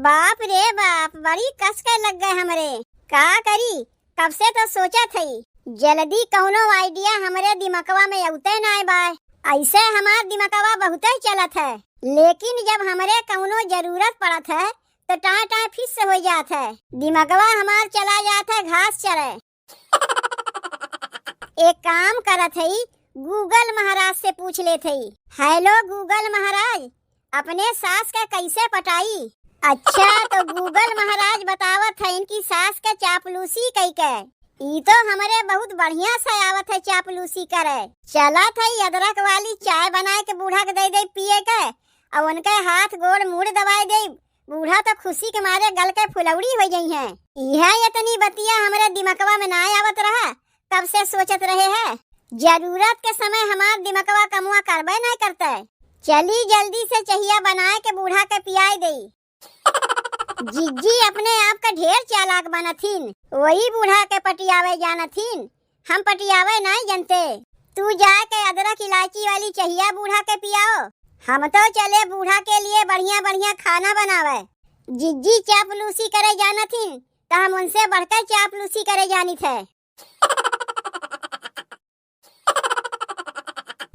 बाप रे बाप, बड़ी कस के लग गए हमरे। का करी, कब से तो सोचा थी, जल्दी कौनो आइडिया हमरे दिमागवा में औते ना बाय। ऐसे हमार दिमागवा बहुत ही चलत है, लेकिन जब हमरे कौनो जरूरत पड़त है तो टाँ टाँ फिस हो जात है। दिमागवा हमार चला जात है घास चरे। एक काम करत है, गूगल महाराज से पूछ ले थे। हेलो गूगल महाराज, अपने सास का कैसे पटाई? अच्छा, तो गूगल महाराज बतावत है इनकी सास का चापलूसी कई के। ई तो हमारे बहुत बढ़िया से आवत है चापलूसी करे। चला था अदरक वाली चाय बनाए के बूढ़ा के दे पिए के, और उनके हाथ गोड़ मुड़ दबाए दे। बूढ़ा तो खुशी के मारे गल के फुलौड़ी हो गई है। यह इतनी बतिया हमारे दिमागवा में ना आवत रहा, कब से सोचत रहे हैं। जरूरत के समय हमार दिमागवा कमुआ करबे नहीं करते। चली जल्दी से चहिया बनाए के बूढ़ा के पियाई दे। जिज्जी अपने आप का ढेर चालाक बनथिन, वही बूढ़ा के पटियावे जानथिन, हम पटियावे नहीं जानते। तू जाके अदरक इलायची वाली चहिया बूढ़ा के पियाओ, हम तो चले बूढ़ा के लिए बढ़िया बढ़िया खाना बनावे। जिज्जी चापलूसी करे जानथिन तो हम उनसे बढ़कर चापलूसी करे जानी थे।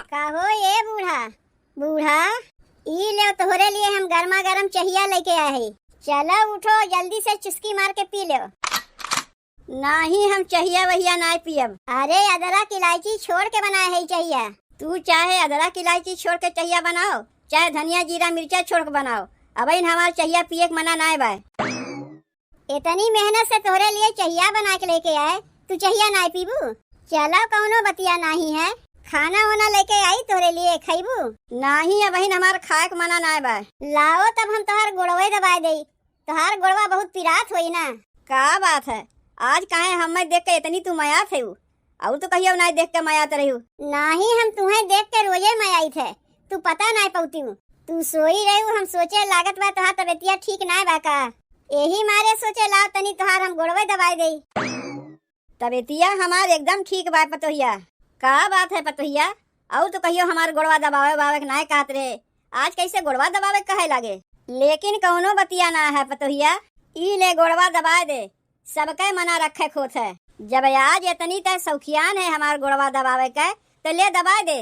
कहो ये बूढ़ा, बूढ़ा ई ले तोहरे लिए हम गर्मा गर्म चहिया लेके आए। चलो उठो, जल्दी से चुस्की मार के पी लो। नहीं, हम चहिया वहिया नहीं पियब। अरे अदरक इलायची छोड़ के बनाए है चहिया। तू चाहे अदरक इलायची छोड़ के चहिया बनाओ, चाहे धनिया जीरा मिर्चा छोड़ के बनाओ, अब इन हमार चहिया पिए के मना नहीं बा। इतनी मेहनत से तोहरे लिए चहिया बना के लेके आए, तू चहिया नहीं पीबू? चलो कौनो बतिया नहीं है, खाना वाना लेके आई तोरे लिए, खाइबू? नहीं, अब हमार खाए के मना नहीं बा। लाओ तब हम तोहार गोड़वे दबाए दे। तोहार गोड़वा बहुत पिरात होई ना। का बात है, आज काहे हमें देख के इतनी तू मयात है? और तो कहियो नहीं देख के मयात रही? नहीं, हम तुम्हें देख के रोजे मयाई थे, तू पता नहीं पौती। तू सोई रही, हम सोचे लागत बा तोहार तबियतिया ठीक नहीं बा का, यही मारे सोचे लाओ तनी तोहार हम गोड़वे दबाए दे। तबियतिया हमार एकदम ठीक बा पतोहिया। का बात है पतोहिया, और तो कहियो हमार गोड़वा दबावे बावे नहीं कहत रहे, आज कैसे गोड़वा दबावे कहे लागे? लेकिन कौनो बतिया ना है पतोहिया, ई ले गोड़वा दबाए दे, सबके मना रखे खोत है। जब आज इतनी तय सौखियान है हमार गोड़वा दबावे के, तो ले दबाए दे।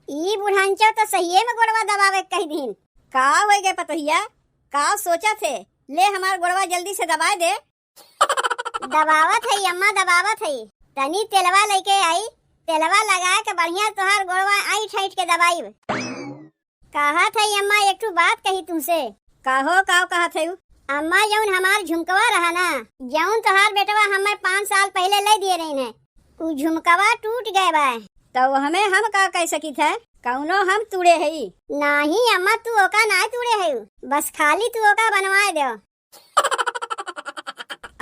ई बुढ़ांचो तो सही में गोड़वा दबावे कह दिन। का हो गए पतोहिया, का सोचा थे? ले हमार गोड़वा जल्दी से दबाए दे। दबावत है अम्मा, दबावत है। तनी तेलवा लेके आई, तेलवा लगा के बढ़िया तोहार गोड़वा आई ठैठ के दबाई। कहा था अम्मा एक बात कही तुमसे। कहो का कहा थे? अम्मा जौन हमार झुमकवा रहा ना, जौन तोहार बेटवा हमें 5 साल पहले ले दिए रही ने, उ झुमकवा टूट गए बा। तो हमें हम का कह सकी थे? कौनो हम तूड़े है? नहीं अम्मा, तू ओका ना तूड़े है, बस खाली तू ओका बनवाए दो।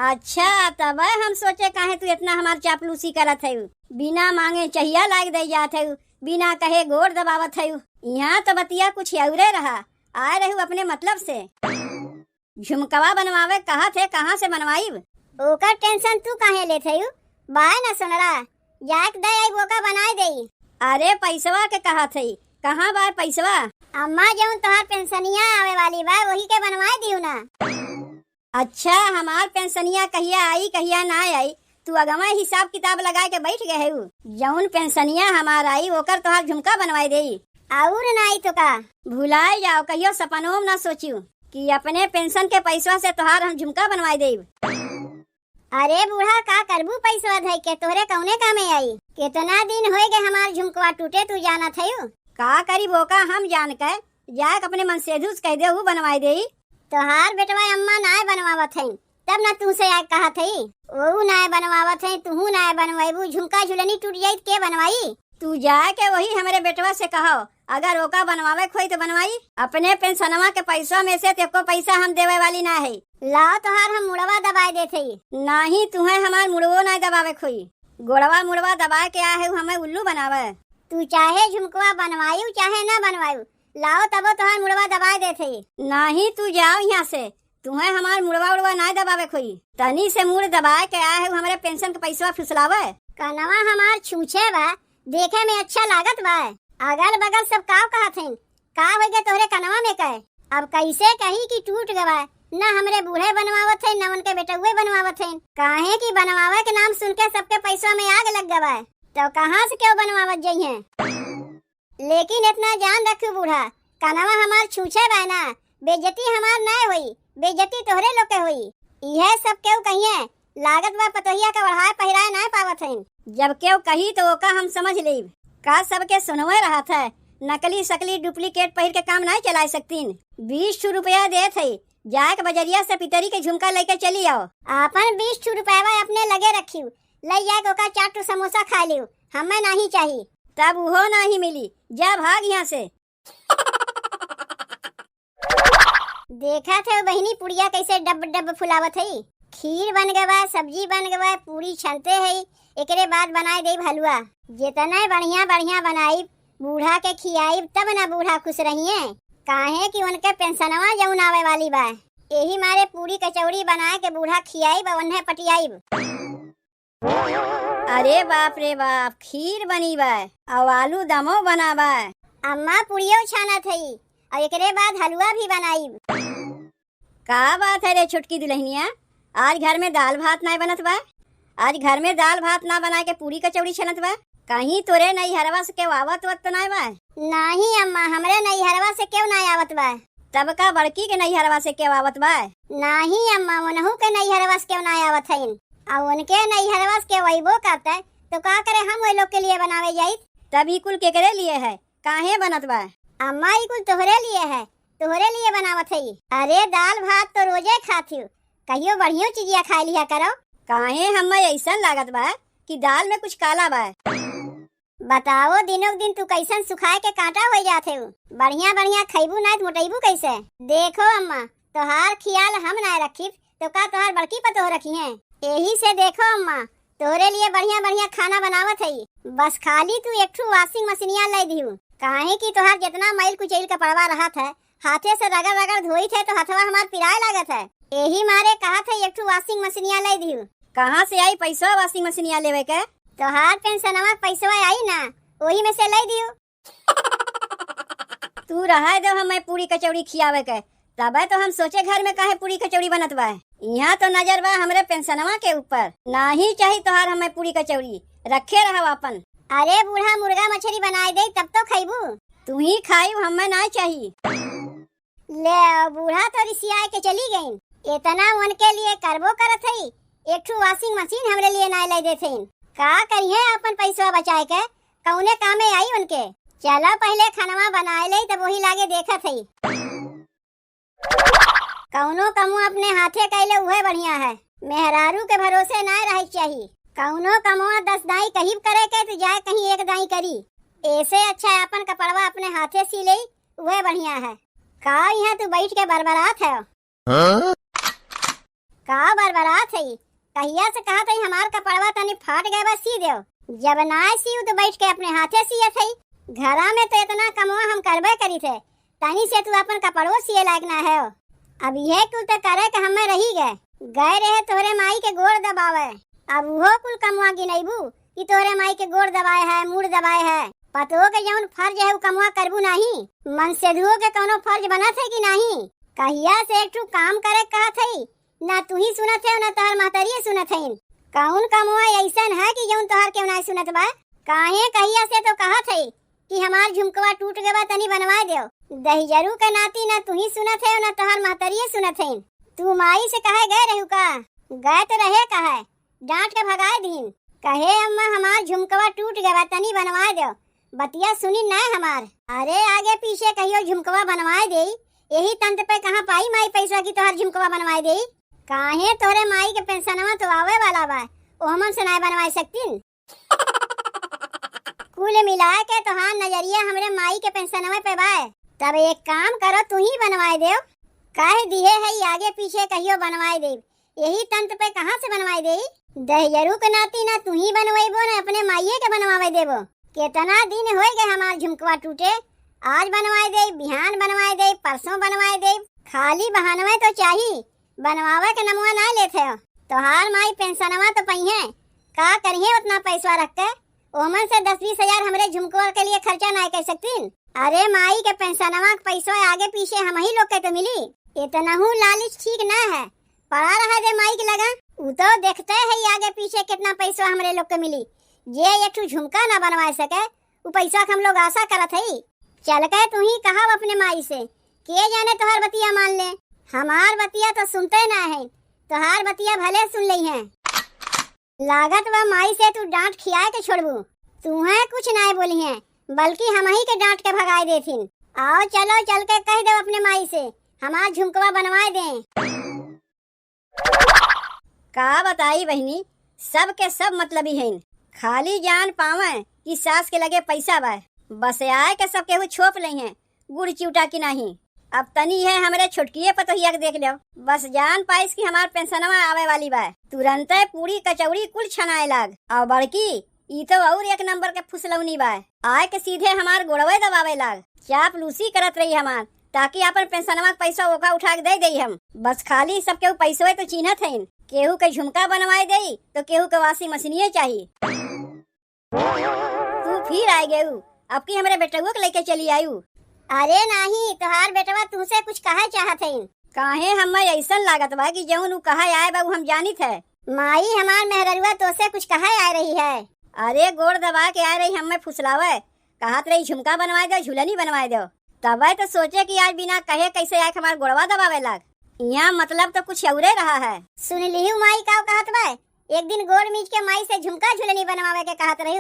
अच्छा, तब हम सोचे काहे तू इतना हमार चापलूसी करत है, बिना मांगे चहिया लाग दे जात है, बिना कहे गोड़ दबावत है। यहाँ तो बतिया कुछ औरे रहा, आए रहू अपने मतलब से। झुमकवा बनवावे कहा थे, कहाँ से बनवाई? ओकर टेंशन तू काहे ले थे? बाय ना सुनरा, जाक दे आई बोका बनाए दे। अरे पैसवा के कहा थे, कहाँ बाय पैसवा? अम्मा जौन तोहार पेंशनिया आवे वाली बा, वही के बनवाए दियो ना। अच्छा, हमार पेंशनिया कहिया आई कहिया ना आई, तू अगवा हिसाब किताब लगा के बैठ गए है। जौन पेंशनिया हमार आई ओकर तोहार झुमका बनवाई दे, और नहीं तो का भुलाए जाओ, कहियो सपनों ना सोचियो कि अपने पेंशन के पैसवा से तोहार हम झुमका बनवाई दे। अरे बूढ़ा, का करबू पैसवा धई के, तोहरे कौने कामे आई? कितना दिन होए गए हमार झुमकवा टूटे, तू जाना थे? का करी बोका हम जान के, जाके अपने मन से धूस कह दे बनवाई दे। तोहार बेटवा अम्मा नाय बनवावत है, तब ना तू से कहा थे, वो नाय बनवावत है, तू नाय बनवाईबू, झुमका झुलनी टूट जाई के बनवाई? तू जाके वही हमारे बेटवा से कहो, अगर ओका बनवावे खोई तो बनवाई। अपने पेंशनवा के पैसा में से तेको पैसा हम देवे वाली ना है। लाओ तोहार हम मुड़वा दबाए देते। नहीं, तुम्हें हमार मुड़वो नहीं दबावे खोई, गोड़वा मुड़वा दबा के आए हमें उल्लू बनावे। तू चाहे झुमकवा बनवायू चाहे ना बनवायू, लाओ तबो तोहार मुड़वा दबाए देते। नहीं, तू जाओ यहाँ से, तुम्हें हमार मुड़वा उड़वा नहीं दबावे खोई, तनी से मुड़ दबाए के आए हमारे पेंशन के पैसा फुसलावे। कनवा हमार छूछे बा, देखे में अच्छा लागत बा, अगल बगल सब का कहत हैं, का हो गए तोहरे कनवा में कहे? अब कैसे कही कि टूट गवा, न हमरे बूढ़े बनवावत है न उनके बेटुए बनवावत है। काहे कि बनवावे के नाम सुन के सबके पैसा में आग लग गवा, तो कहाँ से क्यों बनवावत जाई है। लेकिन इतना जान रखू बूढ़ा, कनवा हमार छूछे बहना, बेइज्जती हमार न हुई, बेइज्जती तोहरे लोग के हुई। यह सब क्यों कहिए, लागत बा पतोहिया का बढ़ाए पहिराए न पावत है। जब क्यों कही तो ओका हम समझ लीब, का सबके सुनवे रहा था। नकली सकली डुप्लीकेट पहिर के काम नहीं चला सकतीन। 20 रुपया दे थे, जाए के बजरिया से पितरी के झुमका लेके चली आओ। आपन 20 रुपया अपने लगे रखियो, ले जाए ओका 4 समोसा खा लियो, हमें नहीं चाहिए। तब वो नहीं मिली, जा भाग यहाँ से। देखा थे बहिनी पुड़िया कैसे डब डब फुलावत है। खीर बन गवा, सब्जी बन गवा, पूरी छनते है, एकरे बाद बनाए देब हलवा। जितना बढ़िया बढ़िया बनाई बूढ़ा के खियाई तब ना बूढ़ा खुश रहिए। काहे कि उनके पेंशनवा जौन आवे वाली बा, यही मारे पूरी कचौड़ी बनाए के बूढ़ा खियाई उन्हें पटियाई। अरे बाप रे बाप, खीर बनी बा और आलू दमो बना बा। अम्मा पुड़ियो छाना थई और एकरे बाद हलवा भी बनाई। का बात है रे छुटकी दुल्हनिया, आज घर में दाल भात नहीं बनत बा? आज घर में दाल भात ना बना के पूरी कचौड़ी छनत बा? कहीं तोरे नई हरवा से क्यों आवत वत तो नहीं बा? नहीं अम्मा, हमरे नई हरवा से क्यों नहीं आवत बा? तब का बड़की के नई हरवा से क्यों आवत बा? नहीं अम्मा, उनहु के नई हरवा से क्यों नहीं आवत है। और उनके नई हरवा से वहीबो करता है तो का करे, हम वही लोग के लिए बनावे जाई। तब ई कुल केकरे लिए है, काहे बनत बा? अम्मा ई कुल तोहरे लिए है, तोहरे लिए बनावत है। अरे दाल भात तो रोजे खाती, कहियो बढ़िया चीजिया खा लिया करो। काहे हमें ऐसा लागत बा कि दाल में कुछ काला बा? बताओ दिनों दिन तू कैसन सुखाए के कांटा हो जाते हो। बढ़िया बढ़िया खैबू ना मोटेबू कैसे? देखो अम्मा, तोहार ख्याल हम ना रखी तो का तोहार बड़की पतोह रखी है। यही से देखो अम्मा, तोहरे लिए बढ़िया बढ़िया खाना बनावत है। बस खाली तू एक वॉशिंग मशीनिया लाई दियो। काहे कि तोहार जितना मैल कुचैल का पड़वा रहा था, हाथे से रगड़ रगड़ धोई थे तो हथवा हमार पिराए लागत है। यही मारे कहा था एक वॉशिंग मशीनिया लाई दियो। कहाँ से आई पैसा वॉशिंग मशीनिया लेवे के? तोहार पेंशनवा पैसा आई ना, वही में से लाई दियो। तू रहा दो हमें पूरी कचौड़ी खियावे के, तब तो हम सोचे घर में काहे पूरी कचौड़ी बनत बा। यहाँ तो नजर बा हमरे पेंशनवा के ऊपर। नहीं चाहिए तोहार हमें पूरी कचौड़ी, रखे रहो अपन। अरे बूढ़ा मुर्गा मछली बनाए दे तब तो खैबू। तू ही खाई, हमें ना चाहिए। ले बूढ़ा तो रिसिया के चली गई। इतना उनके लिए करबो करत है, एक वॉशिंग मशीन हमरे लिए ना लाई देथे। का करिए अपन पैसा बचाए के, कौने कामे आई उनके। चलो पहले खानवा बनाए ले तब वही लागे देखत है। कौनो कमो अपने हाथे कैले उहे बढ़िया है, मेहरारू के भरोसे ना रहे चाहिए। कौनो कमो 10 दाई कहीं करे के तो जाए कहीं 1 दाई करी। ऐसे अच्छा है अपन कपड़वा अपने हाथे सी ले, उहे बढ़िया है। का यहाँ तू बैठ के बरबरात है? का बरबरात है? कहिया से कहा था हमार कपड़वा तनी फाट गए बस सी दो। जब ना सी तो बैठ के अपने हाथे सिए थे। घरा में तो इतना कमवा हम करबे करी थे, तनी से तू अपन कपड़ो सिए लायक ना है। अब यह कुल तो करे के हमें रही गए रहे तोहरे माई के गोड़ दबावे। अब वो कुल कमवा गिनैबू कि तोहरे माई के गोड़ दबाए है, मुड़ दबाए है। पतो के जौन फर्ज है वो कमवा करबू नहीं। मन से धुओ के कोनो फर्ज बना थे कि नहीं? कहिया से एक काम करे कहा थे, ना तू ही सुनत है ना तोहर महतरिये सुनत है। कौन कमवा ऐसन है कि जौन तोहर के ना सुनत बा? काहे कहिया से तो कहा थे कि हमार झुमकवा टूट गवा तनी बनवा दो। दहिजरू के नाती ना तू ही सुनत है ना तोहर महतरिये सुनत है। तू माई से कहे गए रहू का? गए तो रहे कहे, डांट के भगाए दीन। कहे अम्मा हमार झुमकवा टूट गवा तनी बनवा दो। बतिया सुनी ना हमार। अरे आगे पीछे कहियो झुमकवा बनवाए दे, यही तंत्र पे कहाँ पाई माई पैसा की तोहर झुमकवा बनवाए दे। काहे तोरे माई के पेंशनवा तो आवे वाला बा, ओ हमन से ना बनवाए सकतीन। कुल मिला के तोहार नजरिया हमरे माई के पेंशनवा पे बा। तब एक काम करो, तू ही बनवाए दे। काहे दिए है आगे पीछे कहियो बनवाए दे, यही तंत्र पे कहाँ से बनवाए दे? दहिजरू के नाती ना तू ही बनवाइबो ना अपने माइये के बनवावे देबो। कितना दिन हो गए हमार झुमकवा टूटे, आज बनवाए दे, बिहान बनवाए दे, परसों बनवाए दे। खाली बहानवा तो चाहिए, बनवावे के नमुआ ना लेते हो। तोहार माई पेंशनवा तो पहिए, का करिए उतना पैसा रख के? ओमन से 10-20 हजार हमरे झुमकवा के लिए खर्चा ना कर सकतीन। अरे माई के पेंशनवा के पैसा आगे पीछे हम ही लोग के तो मिली। इतना हूँ लालच ठीक ना है, पड़ा रहा दे माई के लगा। उ तो देखते है आगे पीछे कितना पैसा हमरे लोग के मिली। ये एक ठो झुमका ना बनवा सके उ पैसा हम लोग आशा करत है। चल के तू ही कहा अपने माई से, के जाने तोहार बतिया मान ले। हमार बतिया तो सुनते ना है, तोहार बतिया भले सुन ली है। लागत व माई से तू डांट खिया के छोड़बू। तू है कुछ ना बोली है, बल्कि हम ही के डांट के भगाए देथिन। आओ चलो चल के कह दो अपने माई से हमार झुमकवा बनवाए दे। का बताई बहनी, सब के सब मतलबी हैं। खाली जान पावे कि सास के लगे पैसा बा, बस आए के सब केहू छोप ले हैं गुड़ चिवटा की नहीं। अब तनी है हमारे छुटकिए पतोहिया के देख लो, बस जान पाइस कि हमार पेंशनवा आवे वाली बा, तुरंत पूरी कचौड़ी कुल छनाए लाग। और बड़की ई तो और एक नंबर के फुसलौनी बा, आए के सीधे हमार गोड़वे दबावे लाग। चापलूसी करत रही हमार, ताकि अपन पेंशनवा के पैसा ओका उठा के दे दई हम। बस खाली सब केहू पैसवे तो चिन्हत है, केहू के झुमका बनवाए दई तो केहू के वाशिंग मशीनिये चाहिए। तू फिर आए गेऊ, अब की हमारे बेटुआ के लेके चली आयु। अरे नहीं, तोहार बेटवा तुमसे कुछ कहा चाहत है। काहे हमें ऐसा लागत बा कि जौन उ कहा आए बा हम जानित है। माई हमार मेहररुआ तो से कुछ कहा आ रही है। अरे गोड़ दबा के आ रही हमें फुसलावे, कहत रही झुमका बनवाए दो झुलनी बनवाए दो। तबे तो सोचे कि आज बिना कहे कैसे आए हमार गोड़वा दबावे लाग। यहाँ मतलब तो कुछ औरे रहा है। सुन ली माई का कहत बा, एक दिन गोड़ मीच के माई से झुमका झुलनी बनवावे के कहत रही।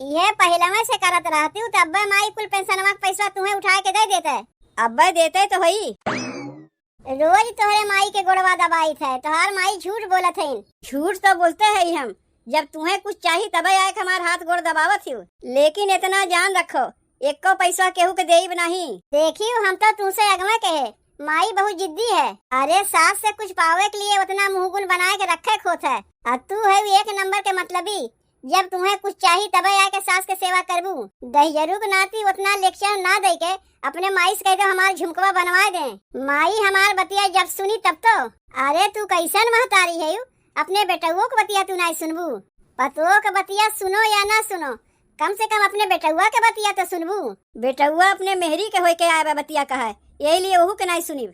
ये पहले में से करत रहती हूँ, तब माई कुल पेंशनवा के पैसा तुम्हें उठा के दे देते। अब देते तो होई, रोज तोहरे माई के गोड़वा दबाई थे। तोहार माई झूठ बोलत है। झूठ तो बोलते है हम, जब तुम्हें कुछ चाहिए तब आए हमार हाथ गोड़ दबावत हूँ। लेकिन इतना जान रखो, एक को पैसा केहू के देब नहीं। देखियो हम तो तुमसे अगवा कहे, माई बहुत जिद्दी है। अरे सास से कुछ पावे के लिए उतना मुंहगुल बनाए के रखे खोत है। और तू है एक नंबर के मतलबी, जब तुम्हें कुछ चाहिए तब आके सास के सेवा करबू। दहियरू के नाती उतना लेक्चर ना दे के अपने माई से कह दो हमार झुमकवा बनवा दे। माई हमार बतिया जब सुनी तब तो, अरे तू कैसन महतारी है, अपने बेटुओ के बतिया तू नहीं सुनबू। पतों के बतिया सुनो या ना सुनो, कम से कम अपने बेटुआ के बतिया तो सुनबू। बेटुआ अपने मेहरी के होके के आए बतिया कहा, यही लिए ओहू के नहीं सुनी।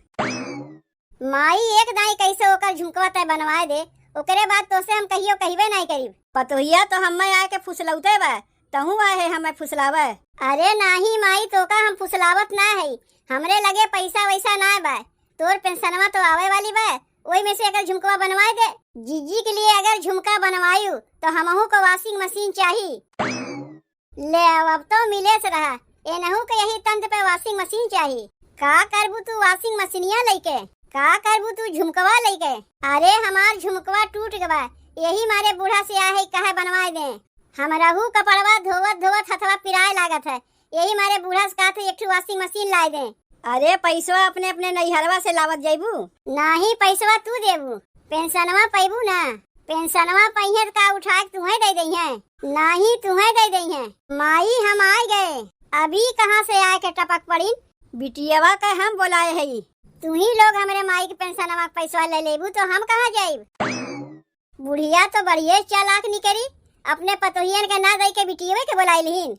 माई एक दाई कैसे ओकर झुमकवा तय बनवाए दे, ओकरे बाद तो से हम कहियो कहबे नहीं करीब। पतोहिया तो हमें आए के फुसलौते बा, तहू आए है हमें फुसलावे। अरे नहीं माई, तो का हम फुसलावत ना है, हमरे लगे पैसा वैसा ना बा। तोर पेंशनवा तो आवे वाली बा, वही में से अगर झुमकवा बनवाए दे। जीजी के लिए अगर झुमका बनवायू तो हमहू को वाशिंग मशीन चाहिए। ले अब तो मिले से रहा, एनहू के यही तंत्र पे वाशिंग मशीन चाहिए। का करबू तू वाशिंग मशीनिया लेके, का करबू तू झुमकवा लेके। अरे हमार झुमकवा टूट गवा, यही मारे बूढ़ा से आहे कहे बनवाए दे। हमरहू कपड़वा धोवत धोवत हथवा पिराए लागत है, यही मारे बूढ़ा से कहते एक वाशिंग मशीन लाए दे। अरे पैसवा अपने अपने नैहरवा से लावत जाइबू, नहीं पैसवा तू देबू। पेंशनवा पैबू ना, पेंशनवा पहिए का उठा के तुम्हें दे दई है, नहीं तुम्हें दे दई है। माई हम आए गए, अभी कहाँ से आए के टपक पड़ी। बिटियावा का हम बोलाए है, तू ही लोग हमारे माई के पेंशनवा के पैसा ले लेबू तो हम कहाँ जाइब। बुढ़िया तो बढ़िया चालाक निकली, अपने पतोहियन के ना दई के बिटियावे के बोलाई लीन।